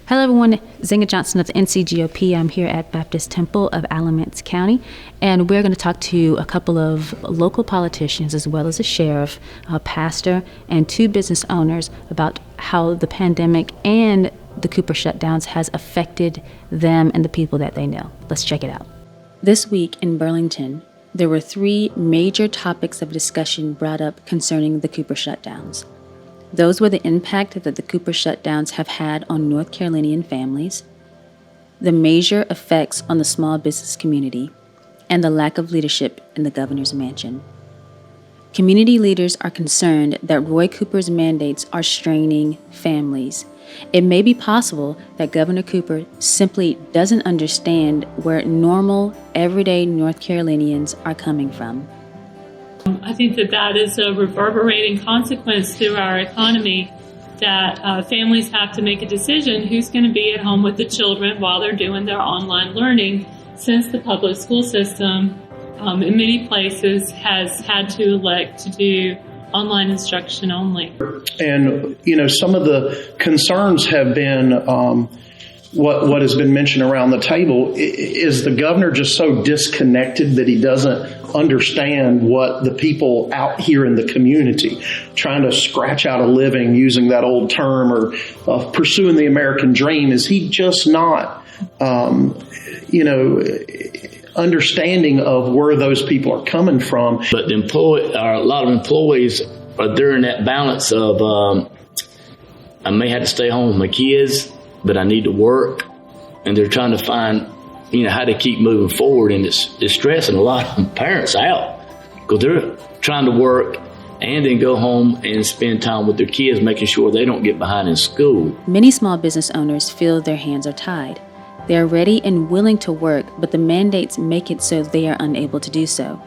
Hello everyone, Zinga Johnson of the NC GOP. I'm here at Baptist Temple of Alamance County, and we're going to talk to a couple of local politicians as well as a sheriff, a pastor, and two business owners about how the pandemic and the Cooper Shutdowns has affected them and the people that they know. Let's check it out. This week in Burlington, there were three major topics of discussion brought up concerning the Cooper Shutdowns. Those were the impact that the Cooper Shutdowns have had on North Carolinian families, the major effects on the small business community, and the lack of leadership in the governor's mansion. Community leaders are concerned that Roy Cooper's mandates are straining families. It may be possible that Governor Cooper simply doesn't understand where normal, everyday North Carolinians are coming from. I think that is a reverberating consequence through our economy, that families have to make a decision who's going to be at home with the children while they're doing their online learning, since the public school system in many places has had to elect to do online instruction only. And, some of the concerns have been what has been mentioned around the table. Is the governor just so disconnected that he doesn't understand what the people out here in the community trying to scratch out a living using that old term or pursuing the American dream? Is he just not, understanding of where those people are coming from? But a lot of employees are there in that balance of I may have to stay home with my kids, but I need to work, and they're trying to find how to keep moving forward, and it's stressing a lot of parents out because they're trying to work and then go home and spend time with their kids, making sure they don't get behind in school. Many small business owners feel their hands are tied. They are ready and willing to work, but the mandates make it so they are unable to do so.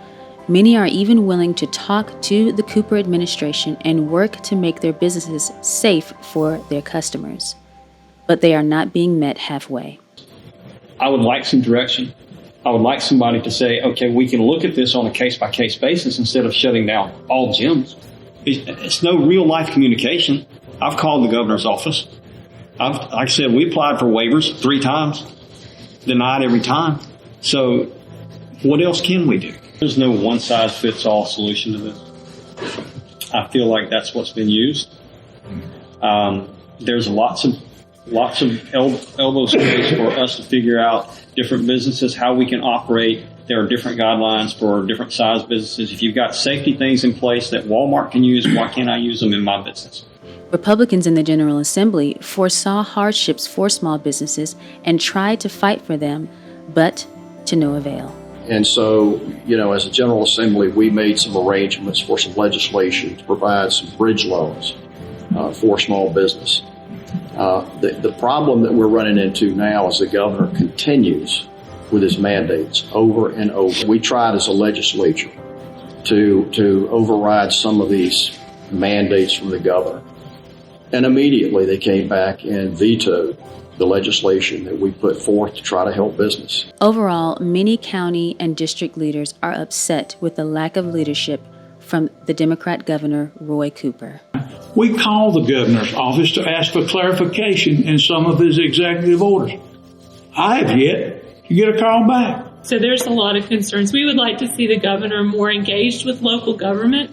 Many are even willing to talk to the Cooper administration and work to make their businesses safe for their customers. But they are not being met halfway. I would like some direction. I would like somebody to say, okay, we can look at this on a case-by-case basis instead of shutting down all gyms. It's no real-life communication. I've called the governor's office. Like I said, we applied for waivers 3 times, denied every time. So what else can we do? There's no one-size-fits-all solution to this. I feel like that's what's been used. There's lots of elbow space for us to figure out different businesses, how we can operate. There are different guidelines for different size businesses. If you've got safety things in place that Walmart can use, why can't I use them in my business? Republicans in the General Assembly foresaw hardships for small businesses and tried to fight for them, but to no avail. And so, as a General Assembly, we made some arrangements for some legislation to provide some bridge loans for small business. The problem that we're running into now is the governor continues with his mandates over and over. We tried as a legislature to override some of these mandates from the governor. And immediately they came back and vetoed the legislation that we put forth to try to help business. Overall, many county and district leaders are upset with the lack of leadership from the Democrat Governor Roy Cooper. We called the governor's office to ask for clarification in some of his executive orders. I have yet to get a call back. So there's a lot of concerns. We would like to see the governor more engaged with local government.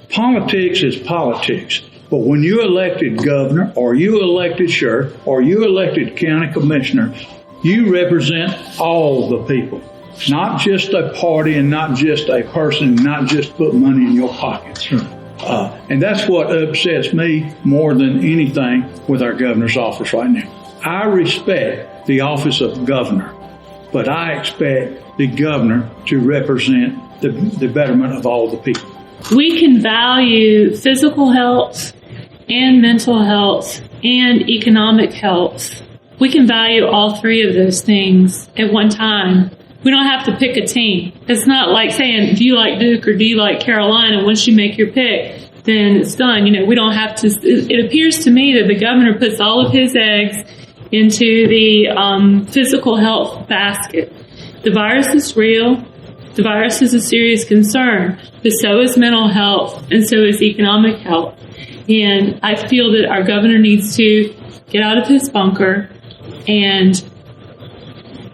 Politics is politics. But when you elected governor or you elected sheriff or you elected county commissioner, you represent all the people. Not just a party and not just a person, not just put money in your pocket. Sure. And that's what upsets me more than anything with our governor's office right now. I respect the office of governor, but I expect the governor to represent the betterment of all the people. We can value physical health and mental health and economic health. We can value all three of those things at one time. We don't have to pick a team. It's not like saying, do you like Duke or do you like Carolina? Once you make your pick, then it's done. We don't have to. It appears to me that the governor puts all of his eggs into the physical health basket. The virus is real. The virus is a serious concern, but so is mental health and so is economic health. And I feel that our governor needs to get out of his bunker and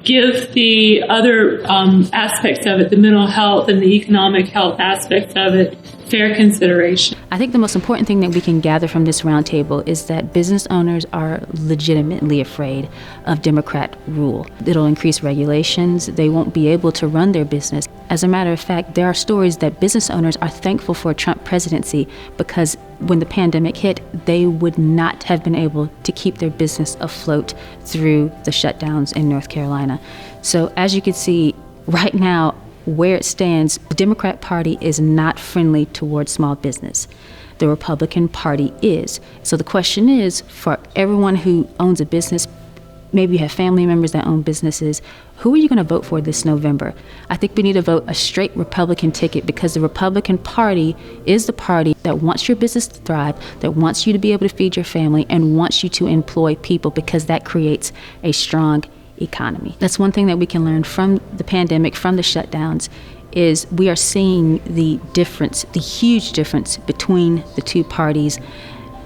give the other aspects of it, the mental health and the economic health aspects of it, fair consideration. I think the most important thing that we can gather from this roundtable is that business owners are legitimately afraid of Democrat rule. It'll increase regulations. They won't be able to run their business. As a matter of fact, there are stories that business owners are thankful for a Trump presidency because when the pandemic hit, they would not have been able to keep their business afloat through the shutdowns in North Carolina. So as you can see, right now, where it stands, the Democrat Party is not friendly towards small business. The Republican Party is. So the question is, for everyone who owns a business, maybe you have family members that own businesses, who are you going to vote for this November? I think we need to vote a straight Republican ticket because the Republican Party is the party that wants your business to thrive, that wants you to be able to feed your family, and wants you to employ people because that creates a strong economy. That's one thing that we can learn from the pandemic, from the shutdowns, is we are seeing the difference, the huge difference between the two parties.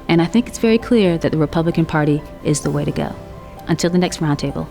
And I think it's very clear that the Republican Party is the way to go. Until the next roundtable.